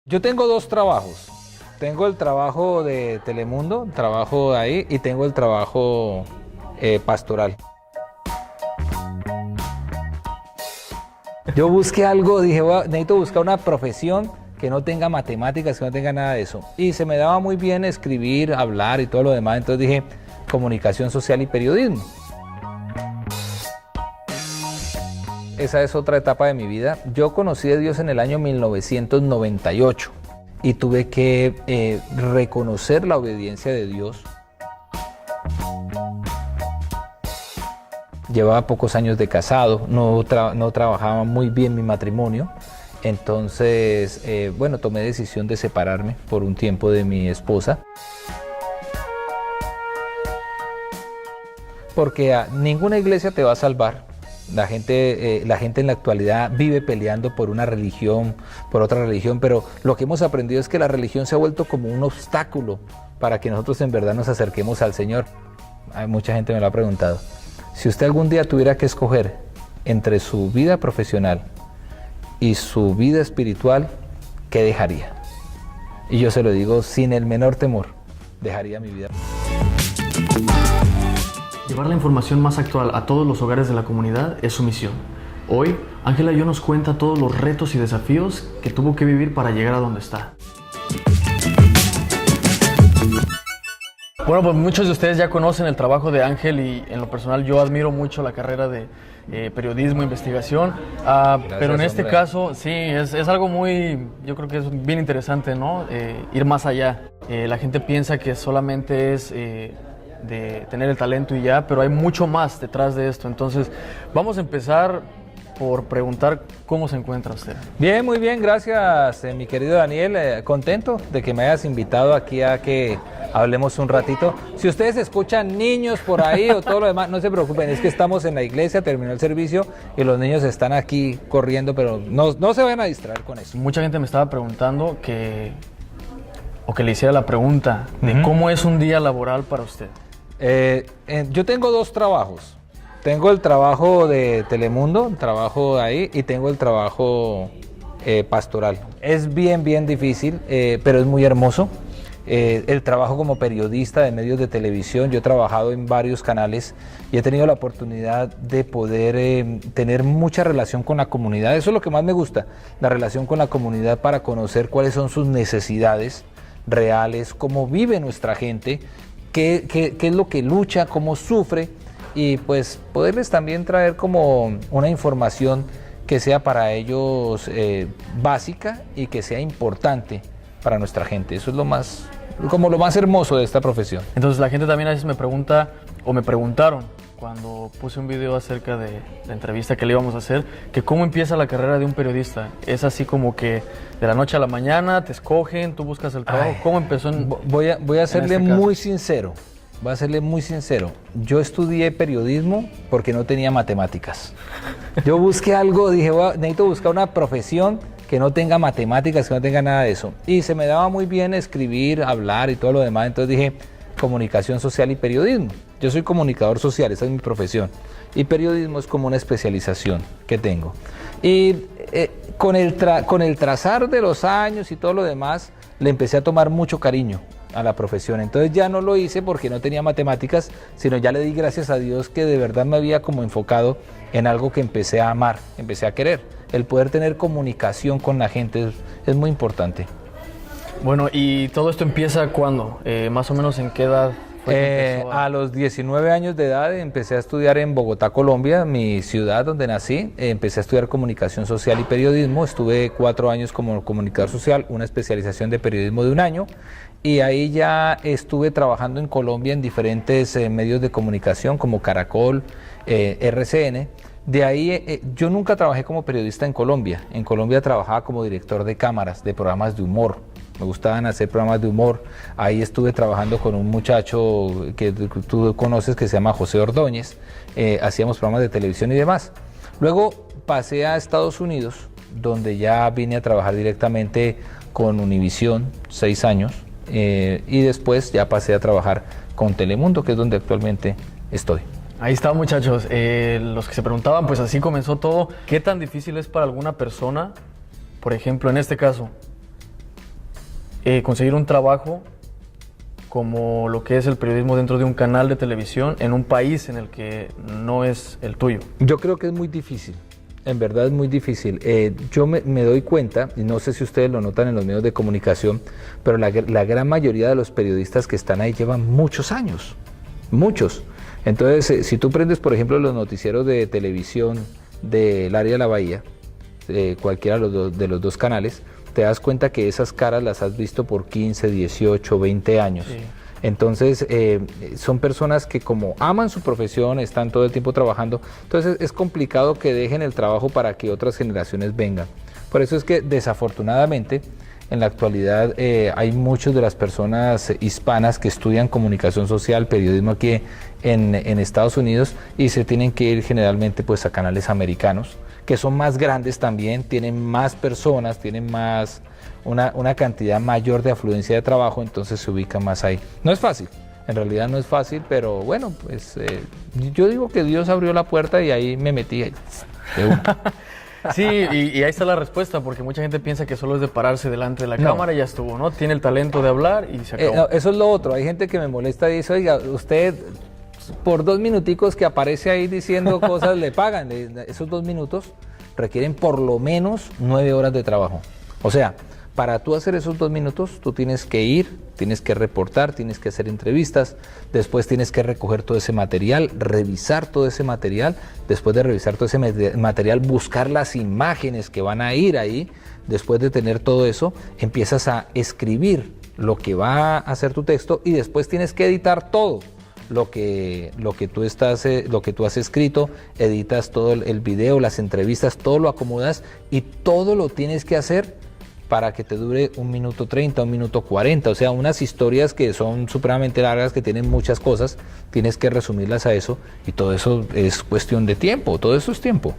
Yo tengo dos trabajos. Tengo el trabajo de Telemundo, trabajo ahí, y tengo el trabajo pastoral. Yo busqué algo, dije, necesito buscar una profesión que no tenga matemáticas, que no tenga nada de eso. Y se me daba muy bien escribir, hablar y todo lo demás, entonces dije, comunicación social y periodismo. Esa es otra etapa de mi vida. Yo conocí a Dios en el año 1998 y tuve que reconocer la obediencia de Dios. Llevaba pocos años de casado, no trabajaba muy bien mi matrimonio, entonces, bueno, tomé decisión de separarme por un tiempo de mi esposa. Porque ninguna iglesia te va a salvar. La gente en la actualidad vive peleando por una religión, por otra religión, pero lo que hemos aprendido es que la religión se ha vuelto como un obstáculo para que nosotros en verdad nos acerquemos al Señor. Mucha gente me lo ha preguntado. Si usted algún día tuviera que escoger entre su vida profesional y su vida espiritual, ¿qué dejaría? Y yo se lo digo sin el menor temor, dejaría mi vida. Llevar la información más actual a todos los hogares de la comunidad es su misión. Hoy, Ángela Yo nos cuenta todos los retos y desafíos que tuvo que vivir para llegar a donde está. Bueno, pues muchos de ustedes ya conocen el trabajo de Ángel y en lo personal yo admiro mucho la carrera de periodismo, investigación, pero en este caso sí, es algo muy, yo creo que es bien interesante, ¿no? Ir más allá. La gente piensa que solamente es de tener el talento y ya, pero hay mucho más detrás de esto. Entonces, vamos a empezar por preguntar cómo se encuentra usted. Bien, muy bien, gracias mi querido Daniel, contento de que me hayas invitado aquí a que hablemos un ratito. Si ustedes escuchan niños por ahí o todo lo demás, no se preocupen, es que estamos en la iglesia, terminó el servicio y los niños están aquí corriendo, pero no se vayan a distraer con eso. Mucha gente me estaba preguntando que le hiciera la pregunta de cómo es un día laboral para usted. Yo tengo dos trabajos. Tengo el trabajo de Telemundo, trabajo ahí, y tengo el trabajo pastoral. Es bien difícil, pero es muy hermoso. El trabajo como periodista de medios de televisión, yo he trabajado en varios canales y he tenido la oportunidad de poder tener mucha relación con la comunidad. Eso es lo que más me gusta, la relación con la comunidad para conocer cuáles son sus necesidades reales, cómo vive nuestra gente, qué es lo que lucha, cómo sufre, y pues poderles también traer como una información que sea para ellos básica y que sea importante para nuestra gente. Eso es lo más hermoso de esta profesión. Entonces la gente también a veces me pregunta, o me preguntaron cuando puse un video acerca de la entrevista que le íbamos a hacer, que cómo empieza la carrera de un periodista. Es así como que de la noche a la mañana te escogen, tú buscas el trabajo. ¿Cómo empezó? Voy a serle muy sincero. Voy a serle muy sincero. Yo estudié periodismo porque no tenía matemáticas. Yo busqué algo, dije, necesito buscar una profesión que no tenga matemáticas, que no tenga nada de eso. Y se me daba muy bien escribir, hablar y todo lo demás. Entonces dije, comunicación social y periodismo. Yo soy comunicador social, esa es mi profesión. Y periodismo es como una especialización que tengo. Y con el trazar de los años y todo lo demás, le empecé a tomar mucho cariño a la profesión. Entonces ya no lo hice porque no tenía matemáticas, sino ya le di gracias a Dios que de verdad me había como enfocado en algo que empecé a amar, empecé a querer. El poder tener comunicación con la gente es muy importante. Bueno, ¿y todo esto empieza cuándo? Más o menos ¿en qué edad fue que empezó a los 19 años de edad empecé a estudiar en Bogotá, Colombia, mi ciudad donde nací. Empecé a estudiar comunicación social y periodismo. Estuve 4 años como comunicador social, una especialización de periodismo de 1 año. Y ahí ya estuve trabajando en Colombia en diferentes medios de comunicación como Caracol, RCN. De ahí yo nunca trabajé como periodista en Colombia. En Colombia trabajaba como director de cámaras, de programas de humor. Me gustaban hacer programas de humor. Ahí estuve trabajando con un muchacho que tú conoces que se llama José Ordóñez. Hacíamos programas de televisión y demás. Luego pasé a Estados Unidos, donde ya vine a trabajar directamente con Univisión, 6 años. Y después ya pasé a trabajar con Telemundo, que es donde actualmente estoy. Ahí está, muchachos. Los que se preguntaban, pues así comenzó todo. ¿Qué tan difícil es para alguna persona, por ejemplo, en este caso, conseguir un trabajo como lo que es el periodismo dentro de un canal de televisión en un país en el que no es el tuyo? Yo creo que es muy difícil, en verdad es muy difícil. Yo me doy cuenta, y no sé si ustedes lo notan en los medios de comunicación, pero la gran mayoría de los periodistas que están ahí llevan muchos años, muchos. Entonces, si tú prendes, por ejemplo, los noticieros de televisión del área de la Bahía, cualquiera de los dos canales, te das cuenta que esas caras las has visto por 15, 18, 20 años. Sí. Entonces, son personas que como aman su profesión, están todo el tiempo trabajando, entonces es complicado que dejen el trabajo para que otras generaciones vengan. Por eso es que desafortunadamente, en la actualidad hay muchas de las personas hispanas que estudian comunicación social, periodismo aquí en Estados Unidos y se tienen que ir generalmente pues a canales americanos, que son más grandes también, tienen más personas, tienen más una cantidad mayor de afluencia de trabajo, entonces se ubican más ahí. No es fácil, en realidad no es fácil, pero bueno, pues yo digo que Dios abrió la puerta y ahí me metí. Sí, y ahí está la respuesta, porque mucha gente piensa que solo es de pararse delante de la cámara y ya estuvo, ¿no? Tiene el talento de hablar y se acabó. No, eso es lo otro, hay gente que me molesta y dice, oiga, usted por 2 minuticos que aparece ahí diciendo cosas le pagan. Esos 2 minutos requieren por lo menos 9 horas de trabajo. O sea, para tú hacer esos 2 minutos, tú tienes que ir, tienes que reportar, tienes que hacer entrevistas, después tienes que recoger todo ese material, revisar todo ese material, después de revisar todo ese material, buscar las imágenes que van a ir ahí, después de tener todo eso, empiezas a escribir lo que va a hacer tu texto y después tienes que editar todo. Lo que tú has escrito, editas todo el video, las entrevistas, todo lo acomodas y todo lo tienes que hacer para que te dure 1 minuto 30, 1 minuto 40, o sea, unas historias que son supremamente largas, que tienen muchas cosas, tienes que resumirlas a eso y todo eso es cuestión de tiempo, todo eso es tiempo.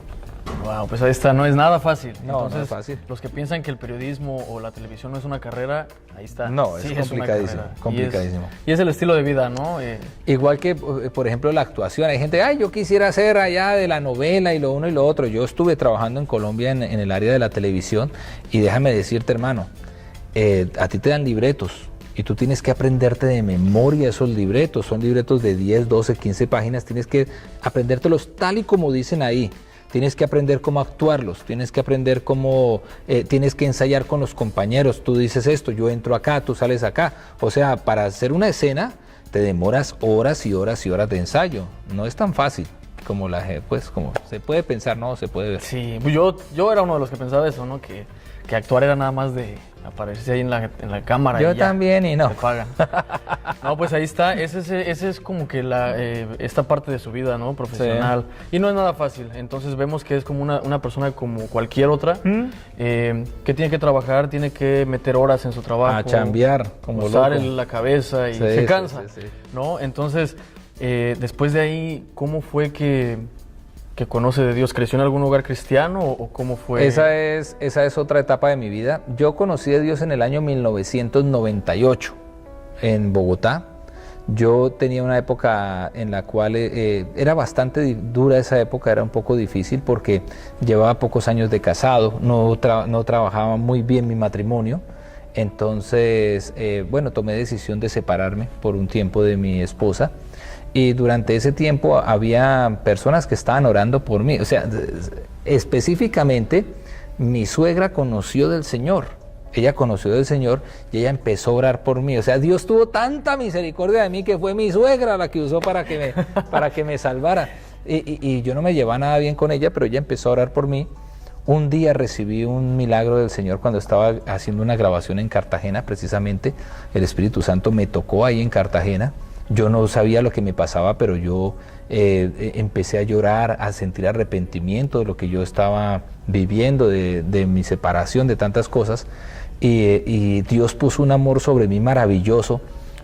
Wow, pues ahí está, no es nada fácil. No, entonces, no es fácil. Los que piensan que el periodismo o la televisión no es una carrera, ahí está. No, sí, es complicadísimo, complicadísimo. Y es el estilo de vida, ¿no? Igual que, por ejemplo, la actuación. Hay gente, yo quisiera hacer allá de la novela y lo uno y lo otro. Yo estuve trabajando en Colombia en el área de la televisión y déjame decirte, hermano, a ti te dan libretos y tú tienes que aprenderte de memoria esos libretos. Son libretos de 10, 12, 15 páginas. Tienes que aprendértelos tal y como dicen ahí. Tienes que aprender cómo actuarlos, tienes que aprender cómo, tienes que ensayar con los compañeros. Tú dices esto, yo entro acá, tú sales acá. O sea, para hacer una escena te demoras horas y horas y horas de ensayo. No es tan fácil como como se puede pensar, no, se puede ver. Sí, yo era uno de los que pensaba eso, ¿no? Que actuar era nada más de aparecerse ahí en la cámara. Yo y ya, también y no. te pagan. No, pues ahí está, ese es como que esta parte de su vida, ¿no? Profesional. Sí. Y no es nada fácil, entonces vemos que es como una persona como cualquier otra, que tiene que trabajar, tiene que meter horas en su trabajo. A chambear, como usar loco. la cabeza y se cansa, ¿no? Entonces, después de ahí, ¿cómo fue que conoce de Dios? ¿Creció en algún hogar cristiano o cómo fue? Esa es otra etapa de mi vida. Yo conocí a Dios en el año 1998 en Bogotá. Yo tenía una época en la cual era bastante dura esa época, era un poco difícil porque llevaba pocos años de casado, no trabajaba muy bien mi matrimonio. Entonces, tomé decisión de separarme por un tiempo de mi esposa. Y durante ese tiempo había personas que estaban orando por mí. O sea, específicamente mi suegra conoció del Señor. Ella conoció del Señor y ella empezó a orar por mí. O sea, Dios tuvo tanta misericordia de mí que fue mi suegra la que usó para que me salvara. Y yo no me llevaba nada bien con ella, pero ella empezó a orar por mí. Un día recibí un milagro del Señor cuando estaba haciendo una grabación en Cartagena, precisamente. El Espíritu Santo me tocó ahí en Cartagena. Yo no sabía lo que me pasaba, pero yo empecé a llorar, a sentir arrepentimiento de lo que yo estaba viviendo, de mi separación, de tantas cosas. Y Dios puso un amor sobre mí maravilloso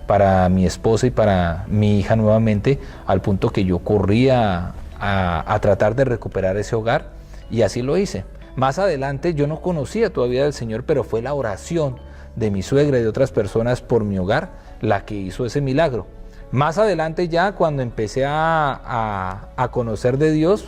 para mi esposa y para mi hija nuevamente, al punto que yo corría a tratar de recuperar ese hogar, y así lo hice. Más adelante yo no conocía todavía del Señor, pero fue la oración de mi suegra y de otras personas por mi hogar la que hizo ese milagro. Más adelante ya cuando empecé a conocer de Dios,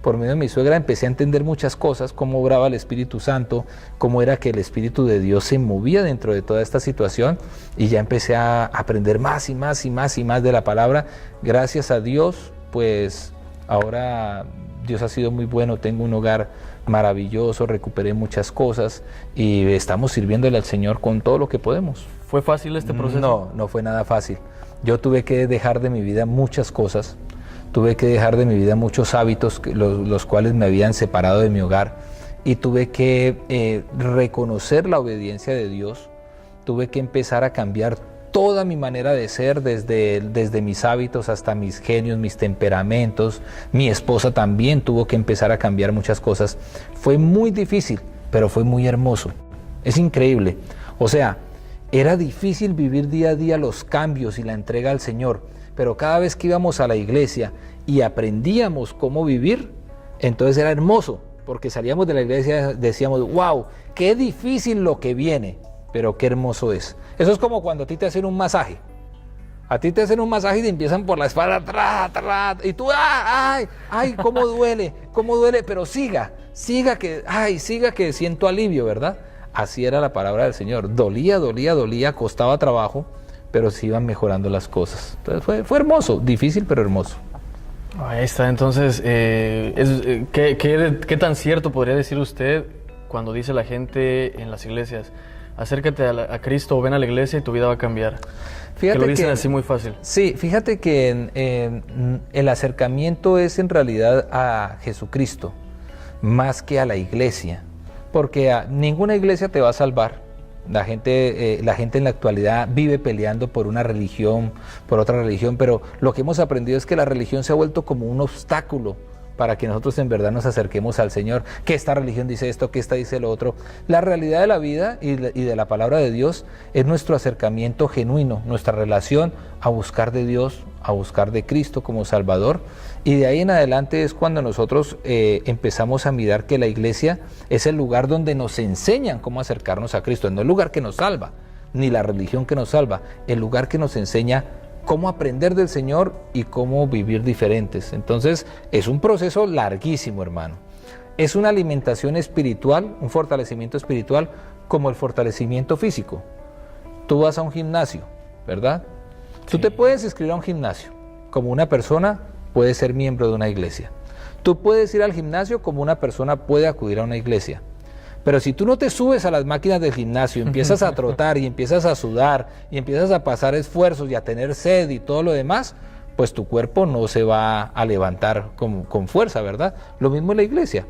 por medio de mi suegra empecé a entender muchas cosas, cómo obraba el Espíritu Santo, cómo era que el Espíritu de Dios se movía dentro de toda esta situación, y ya empecé a aprender más y más y más y más de la palabra. Gracias a Dios, pues ahora Dios ha sido muy bueno, tengo un hogar maravilloso, recuperé muchas cosas y estamos sirviéndole al Señor con todo lo que podemos. ¿Fue fácil este proceso? No, no fue nada fácil. Yo tuve que dejar de mi vida muchas cosas, tuve que dejar de mi vida muchos hábitos, los cuales me habían separado de mi hogar, y tuve que reconocer la obediencia de Dios, tuve que empezar a cambiar toda mi manera de ser, desde mis hábitos hasta mis genios, mis temperamentos. Mi esposa también tuvo que empezar a cambiar muchas cosas. Fue muy difícil, pero fue muy hermoso. Es increíble. O sea, era difícil vivir día a día los cambios y la entrega al Señor, pero cada vez que íbamos a la iglesia y aprendíamos cómo vivir, entonces era hermoso, porque salíamos de la iglesia y decíamos, wow, qué difícil lo que viene, pero qué hermoso es. Eso es como cuando a ti te hacen un masaje. A ti te hacen un masaje y te empiezan por la espalda, y tú, ay, cómo duele, pero siga que siento alivio, ¿verdad? Así era la palabra del Señor. Dolía, costaba trabajo, pero se iban mejorando las cosas. Entonces fue hermoso, difícil pero hermoso. Ahí está, entonces, ¿qué tan cierto podría decir usted cuando dice la gente en las iglesias, acércate a Cristo o ven a la iglesia y tu vida va a cambiar? Fíjate que lo dicen así muy fácil. Sí, fíjate que el acercamiento es en realidad a Jesucristo, más que a la iglesia, porque ninguna iglesia te va a salvar. La gente en la actualidad vive peleando por una religión, por otra religión, pero lo que hemos aprendido es que la religión se ha vuelto como un obstáculo para que nosotros en verdad nos acerquemos al Señor, que esta religión dice esto, que esta dice lo otro. La realidad de la vida y de la palabra de Dios es nuestro acercamiento genuino, nuestra relación a buscar de Dios, a buscar de Cristo como Salvador, y de ahí en adelante es cuando nosotros empezamos a mirar que la iglesia es el lugar donde nos enseñan cómo acercarnos a Cristo, no el lugar que nos salva, ni la religión que nos salva, el lugar que nos enseña cómo aprender del Señor y cómo vivir diferentes. Entonces es un proceso larguísimo, hermano. Es una alimentación espiritual, un fortalecimiento espiritual como el fortalecimiento físico. Tú vas a un gimnasio, ¿verdad? Sí. Tú te puedes inscribir a un gimnasio. Como una persona puede ser miembro de una iglesia. Tú puedes ir al gimnasio como una persona puede acudir a una iglesia. Pero si tú no te subes a las máquinas del gimnasio, empiezas a trotar y empiezas a sudar y empiezas a pasar esfuerzos y a tener sed y todo lo demás, pues tu cuerpo no se va a levantar con fuerza, ¿verdad? Lo mismo en la iglesia.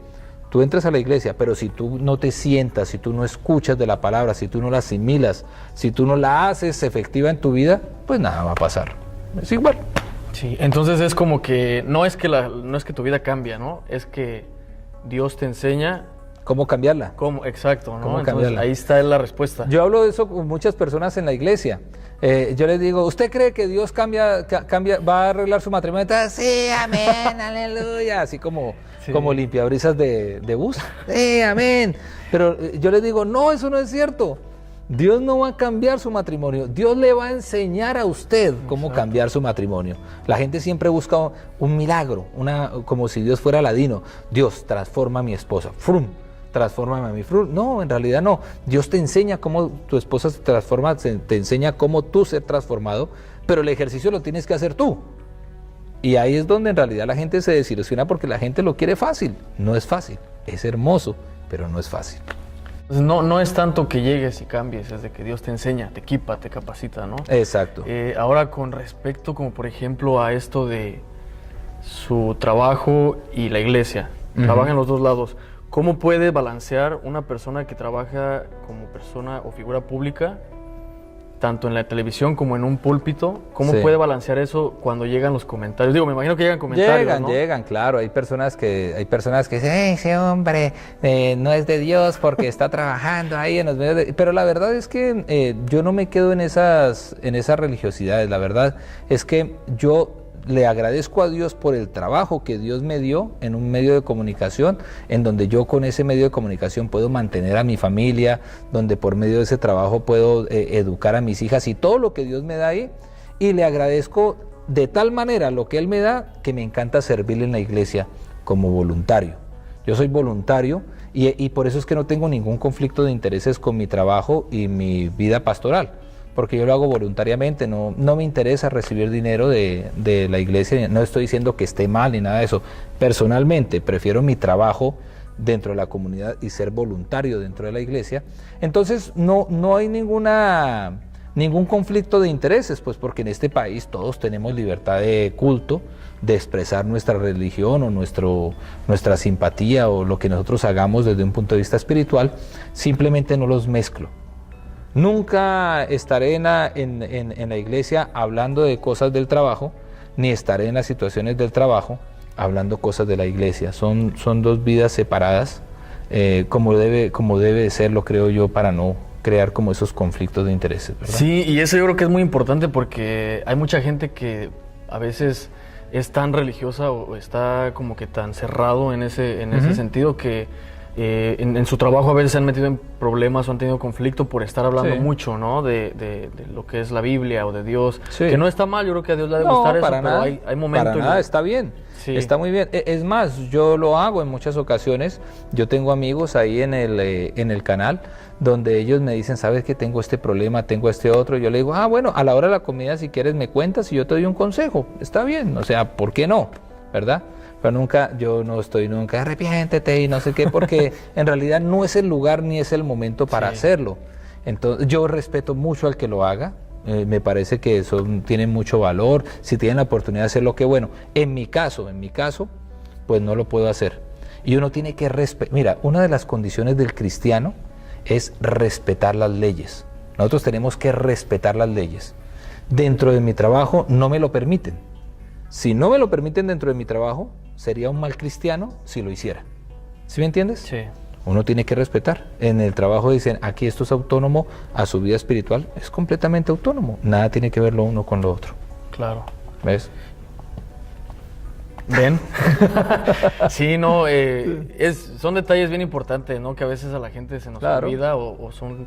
Tú entras a la iglesia, pero si tú no te sientas, si tú no escuchas de la palabra, si tú no la asimilas, si tú no la haces efectiva en tu vida, pues nada va a pasar. Es igual. Sí, entonces es como que no es que tu vida cambia, ¿no? Es que Dios te enseña ¿cómo cambiarla? Exacto, ¿no? ¿Cómo entonces cambiarla? Ahí está la respuesta. Yo hablo de eso con muchas personas en la iglesia. Yo les digo, ¿usted cree que Dios va a arreglar su matrimonio? Entonces, sí, amén, aleluya. Así como limpiabrisas de bus. Sí, amén. Pero yo les digo, no, eso no es cierto. Dios no va a cambiar su matrimonio. Dios le va a enseñar a usted cómo cambiar su matrimonio. La gente siempre busca un milagro, como si Dios fuera Aladino. Dios, transforma a mi esposa. ¡Frum! Transfórmame a mi frum. No, en realidad no. Dios te enseña cómo tu esposa se transforma, te enseña cómo tú ser transformado, pero el ejercicio lo tienes que hacer tú. Y ahí es donde en realidad la gente se desilusiona porque la gente lo quiere fácil. No es fácil. Es hermoso, pero no es fácil. No es tanto que llegues y cambies, es de que Dios te enseña, te equipa, te capacita, ¿no? Exacto. Ahora con respecto, como por ejemplo, a esto de su trabajo y la iglesia, trabaja en los dos lados. ¿Cómo puede balancear una persona que trabaja como persona o figura pública, tanto en la televisión como en un púlpito? ¿Cómo puede balancear eso cuando llegan los comentarios? Digo, me imagino que llegan comentarios, ¿no? Llegan, claro. Hay personas que dicen, ese hombre no es de Dios porque está trabajando ahí en los medios de... Pero la verdad es que yo no me quedo en esas religiosidades. La verdad es que yo le agradezco a Dios por el trabajo que Dios me dio en un medio de comunicación, en donde yo con ese medio de comunicación puedo mantener a mi familia, donde por medio de ese trabajo puedo educar a mis hijas y todo lo que Dios me da ahí, y le agradezco de tal manera lo que Él me da que me encanta servirle en la iglesia como voluntario. Yo soy voluntario y por eso es que no tengo ningún conflicto de intereses con mi trabajo y mi vida pastoral, porque yo lo hago voluntariamente, no me interesa recibir dinero de la iglesia, no estoy diciendo que esté mal ni nada de eso. Personalmente prefiero mi trabajo dentro de la comunidad y ser voluntario dentro de la iglesia. Entonces no hay ningún conflicto de intereses, pues porque en este país todos tenemos libertad de culto, de expresar nuestra religión o nuestra simpatía o lo que nosotros hagamos desde un punto de vista espiritual. Simplemente no los mezclo. Nunca estaré en la iglesia hablando de cosas del trabajo, ni estaré en las situaciones del trabajo hablando cosas de la iglesia. Son dos vidas separadas, como debe de ser, lo creo yo, para no crear como esos conflictos de intereses, ¿verdad? Sí, y eso yo creo que es muy importante porque hay mucha gente que a veces es tan religiosa o está como que tan cerrado en ese sentido que en su trabajo a veces se han metido en problemas o han tenido conflicto por estar hablando mucho, ¿no? De lo que es la Biblia o de Dios, que no está mal, yo creo que a Dios le ha de gustar eso, para nada, pero hay momentos... Para nada, está bien, está muy bien. Es más, yo lo hago en muchas ocasiones. Yo tengo amigos ahí en el canal donde ellos me dicen, sabes que tengo este problema, tengo este otro, y yo le digo, bueno, a la hora de la comida si quieres me cuentas y yo te doy un consejo, está bien, o sea, ¿por qué no? ¿Verdad? Pero yo no estoy nunca, arrepiéntete y no sé qué, porque en realidad no es el lugar ni es el momento para hacerlo. Entonces, yo respeto mucho al que lo haga, me parece que eso tiene mucho valor, si tienen la oportunidad de hacerlo, qué bueno. En mi caso, pues no lo puedo hacer. Y uno tiene que respetar, mira, una de las condiciones del cristiano es respetar las leyes. Nosotros tenemos que respetar las leyes. Dentro de mi trabajo no me lo permiten. Si no me lo permiten dentro de mi trabajo, sería un mal cristiano si lo hiciera. ¿Sí me entiendes? Sí. Uno tiene que respetar. En el trabajo dicen, aquí esto es autónomo a su vida espiritual. Es completamente autónomo. Nada tiene que ver lo uno con lo otro. Claro. ¿Ves? ¿Ven? Sí, no, son detalles bien importantes, ¿no? Que a veces a la gente se nos olvida o son...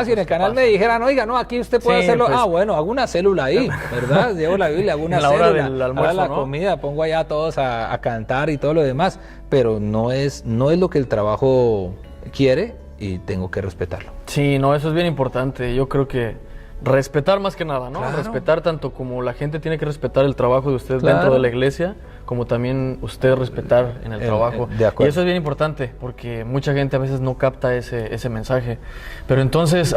si en el canal me dijeran, oiga, no, aquí usted puede hacerlo. Pues, bueno, hago una célula ahí, ¿verdad? Llevo la Biblia, hago una célula. A la hora del almuerzo, la comida, pongo allá a todos a cantar y todo lo demás. Pero no es lo que el trabajo quiere y tengo que respetarlo. Sí, no, eso es bien importante. Yo creo que respetar más que nada, ¿no? Claro. Respetar tanto como la gente tiene que respetar el trabajo de usted dentro de la iglesia, como también usted respetar en el trabajo. Y eso es bien importante, porque mucha gente a veces no capta ese mensaje. Pero entonces,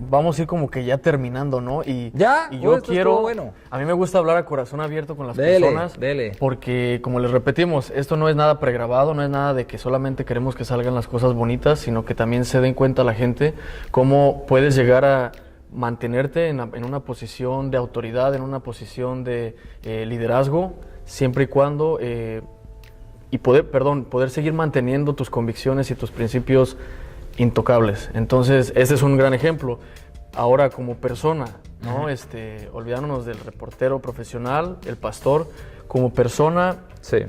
vamos a ir como que ya terminando, ¿no? Y yo quiero... Bueno. A mí me gusta hablar a corazón abierto con las personas. Porque, como les repetimos, esto no es nada pregrabado, no es nada de que solamente queremos que salgan las cosas bonitas, sino que también se den cuenta la gente cómo puedes llegar a mantenerte en una posición de autoridad, en una posición de liderazgo, siempre y cuando poder seguir manteniendo tus convicciones y tus principios intocables. Entonces, ese es un gran ejemplo. Ahora, como persona, ¿no? Olvidándonos del reportero profesional, el pastor, como persona,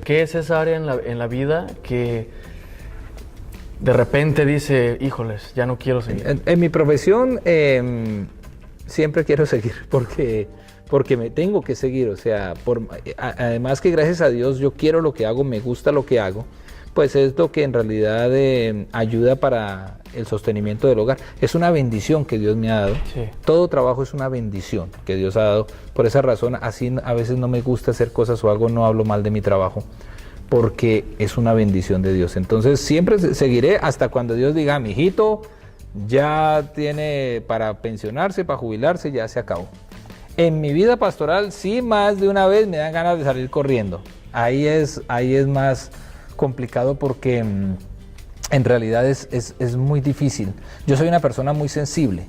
¿qué es esa área en la vida que de repente dice, híjoles, ya no quiero seguir? En mi profesión siempre quiero seguir porque me tengo que seguir, o sea, además que gracias a Dios yo quiero lo que hago, me gusta lo que hago, pues es lo que en realidad ayuda para el sostenimiento del hogar. Es una bendición que Dios me ha dado. Sí. Todo trabajo es una bendición que Dios ha dado. Por esa razón, así a veces no me gusta hacer cosas o algo, no hablo mal de mi trabajo, porque es una bendición de Dios. Entonces siempre seguiré hasta cuando Dios diga, mi hijito ya tiene para pensionarse, para jubilarse, ya se acabó. En mi vida pastoral sí, más de una vez me dan ganas de salir corriendo. Ahí es más complicado porque en realidad es muy difícil. Yo soy una persona muy sensible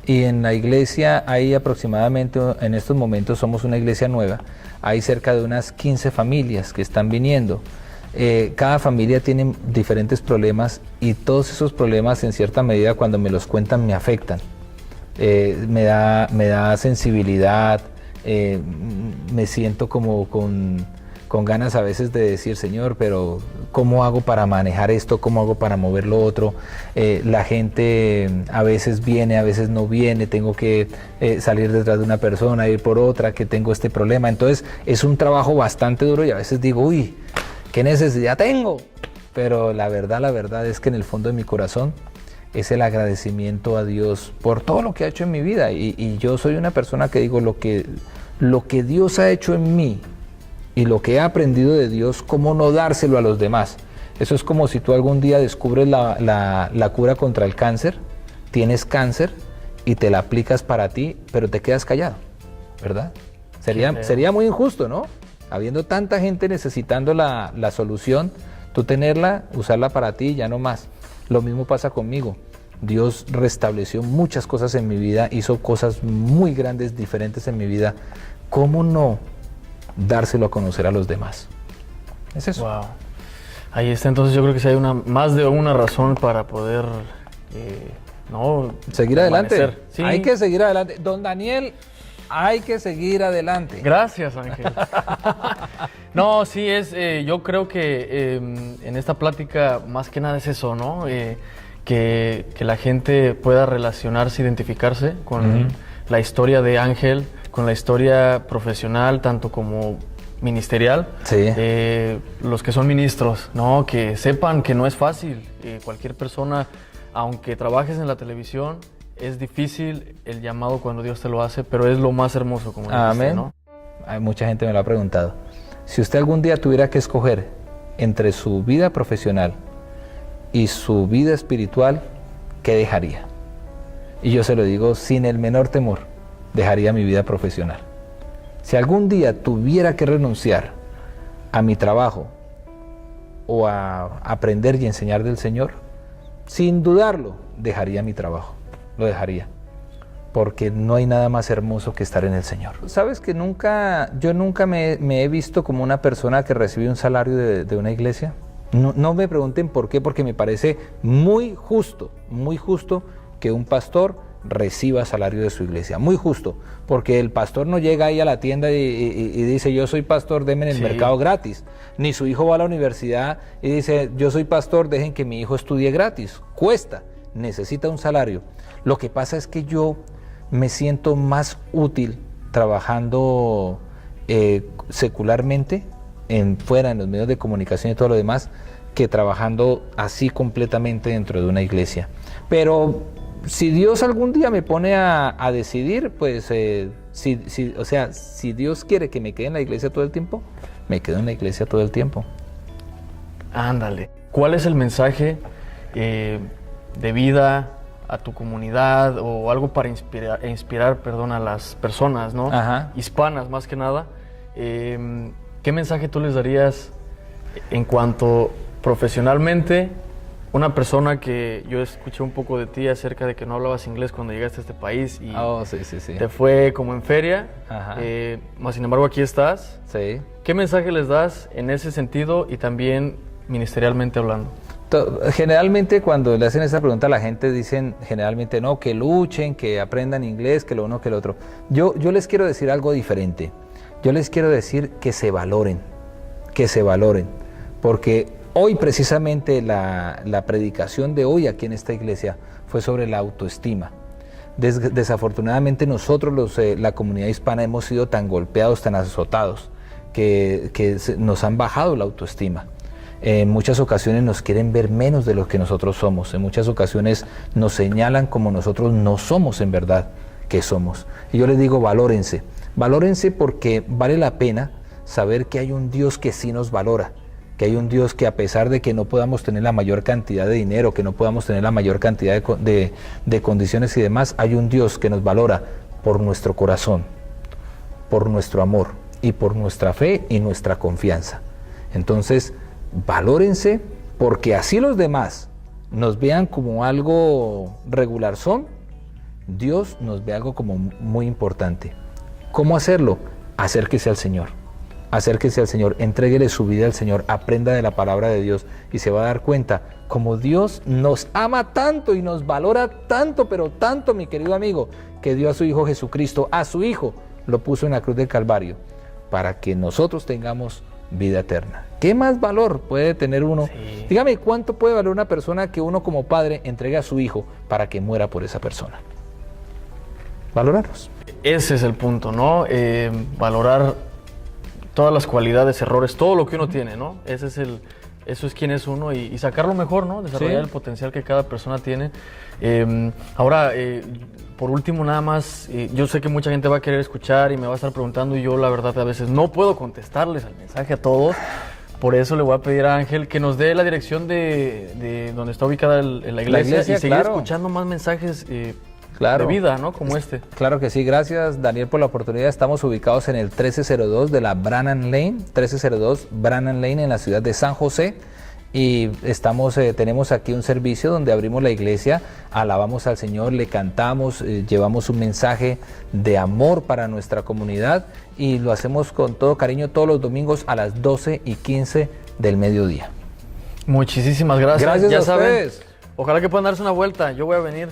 y en la iglesia hay aproximadamente, en estos momentos somos una iglesia nueva, hay cerca de unas 15 familias que están viniendo. Cada familia tiene diferentes problemas y todos esos problemas en cierta medida cuando me los cuentan me afectan. Me da sensibilidad, me siento como con ganas a veces de decir, Señor, pero ¿cómo hago para manejar esto? ¿Cómo hago para mover lo otro? La gente a veces viene, a veces no viene, tengo que salir detrás de una persona, ir por otra, que tengo este problema. Entonces es un trabajo bastante duro y a veces digo, uy, ¿qué necesidad tengo? Pero la verdad es que en el fondo de mi corazón es el agradecimiento a Dios por todo lo que ha hecho en mi vida. Y yo soy una persona que digo, lo que Dios ha hecho en mí y lo que he aprendido de Dios, ¿cómo no dárselo a los demás? Eso es como si tú algún día descubres la cura contra el cáncer, tienes cáncer y te la aplicas para ti, pero te quedas callado, ¿verdad? Sería muy injusto, ¿no? Habiendo tanta gente necesitando la solución, tú tenerla, usarla para ti y ya no más. Lo mismo pasa conmigo. Dios restableció muchas cosas en mi vida, hizo cosas muy grandes, diferentes en mi vida. ¿Cómo no dárselo a conocer a los demás? Es eso. Wow. Ahí está, entonces yo creo que sí hay más de una razón para poder seguir adelante. Sí. Hay que seguir adelante. Don Daniel, hay que seguir adelante. Gracias, Ángel. No, sí, yo creo que en esta plática más que nada es eso, ¿no? Que la gente pueda relacionarse, identificarse con la historia de Ángel, con la historia profesional, tanto como ministerial. Sí. Los que son ministros, ¿no? Que sepan que no es fácil. Cualquier persona, aunque trabajes en la televisión, es difícil el llamado cuando Dios te lo hace, pero es lo más hermoso, como dijiste, amén, ¿no? Hay mucha gente me lo ha preguntado. Si usted algún día tuviera que escoger entre su vida profesional y su vida espiritual, ¿qué dejaría? Y yo se lo digo sin el menor temor, dejaría mi vida profesional. Si algún día tuviera que renunciar a mi trabajo o a aprender y enseñar del Señor, sin dudarlo, dejaría mi trabajo. Lo dejaría, porque no hay nada más hermoso que estar en el Señor. Sabes que yo nunca me he visto como una persona que recibe un salario de una iglesia. No me pregunten por qué, porque me parece muy justo que un pastor reciba salario de su iglesia, muy justo, porque el pastor no llega ahí a la tienda y dice, yo soy pastor, denme en el mercado gratis, ni su hijo va a la universidad y dice, yo soy pastor, dejen que mi hijo estudie gratis, cuesta, necesita un salario. Lo que pasa es que yo me siento más útil trabajando secularmente, fuera en los medios de comunicación y todo lo demás, que trabajando así completamente dentro de una iglesia. Pero si Dios algún día me pone a decidir, pues si Dios quiere que me quede en la iglesia todo el tiempo, me quedo en la iglesia todo el tiempo. Ándale. ¿Cuál es el mensaje de vida a tu comunidad o algo para inspirar a las personas, ¿no? Ajá. Hispanas más que nada? ¿Qué mensaje tú les darías en cuanto profesionalmente? Una persona que yo escuché un poco de ti acerca de que no hablabas inglés cuando llegaste a este país y sí. te fue como en feria, Ajá. Más sin embargo aquí estás. Sí. ¿Qué mensaje les das en ese sentido y también ministerialmente hablando? Generalmente cuando le hacen esa pregunta a la gente dicen generalmente no, que luchen, que aprendan inglés, que lo uno, que lo otro. Yo les quiero decir algo diferente. Yo les quiero decir que se valoren, porque hoy precisamente la predicación de hoy aquí en esta iglesia fue sobre la autoestima. Desafortunadamente nosotros la comunidad hispana hemos sido tan golpeados, tan azotados, que nos han bajado la autoestima. En muchas ocasiones nos quieren ver menos de lo que nosotros somos. En muchas ocasiones nos señalan como nosotros no somos en verdad que somos. Y yo les digo, valórense porque vale la pena saber que hay un Dios que sí nos valora, que hay un Dios que a pesar de que no podamos tener la mayor cantidad de dinero, que no podamos tener la mayor cantidad de condiciones y demás, hay un Dios que nos valora por nuestro corazón, por nuestro amor y por nuestra fe y nuestra confianza. Entonces, valórense, porque así los demás nos vean como algo regular Dios nos ve algo como muy importante. ¿Cómo hacerlo? Acérquese al Señor, entréguele su vida al Señor, aprenda de la palabra de Dios y se va a dar cuenta como Dios nos ama tanto y nos valora tanto, pero tanto, mi querido amigo, que dio a su Hijo Jesucristo, a su Hijo, lo puso en la cruz del Calvario, para que nosotros tengamos vida eterna. ¿Qué más valor puede tener uno? Sí. Dígame, ¿cuánto puede valer una persona que uno como padre entregue a su hijo para que muera por esa persona? Valorarlos. Ese es el punto, ¿no? Valorar todas las cualidades, errores, todo lo que uno tiene, ¿no? Eso es quién es uno y sacar lo mejor, ¿no? Desarrollar el potencial que cada persona tiene. Ahora, por último, nada más, yo sé que mucha gente va a querer escuchar y me va a estar preguntando y yo la verdad a veces no puedo contestarles al mensaje a todos. Por eso le voy a pedir a Ángel que nos dé la dirección de donde está ubicada la iglesia y seguir escuchando más mensajes de vida, ¿no? Como este. Claro que sí, gracias Daniel por la oportunidad. Estamos ubicados en el 1302 de la Brannan Lane, 1302 Brannan Lane en la ciudad de San José. Y tenemos aquí un servicio donde abrimos la iglesia, alabamos al Señor, le cantamos, llevamos un mensaje de amor para nuestra comunidad y lo hacemos con todo cariño todos los domingos a las 12:15 del mediodía. Muchísimas gracias. Gracias ya a saben, ustedes. Ojalá que puedan darse una vuelta, yo voy a venir.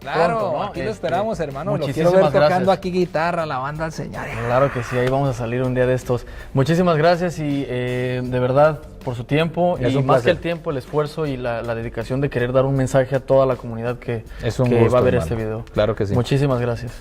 Claro, pronto, ¿no? aquí lo esperamos, hermano. Muchísimas lo quiero ver tocando gracias. aquí guitarra, alabando al Señor. Claro que sí, ahí vamos a salir un día de estos. Muchísimas gracias y de verdad por su tiempo y más que el tiempo, el esfuerzo y la dedicación de querer dar un mensaje a toda la comunidad que gusto, va a ver hermano. este video. Claro que sí. Muchísimas gracias.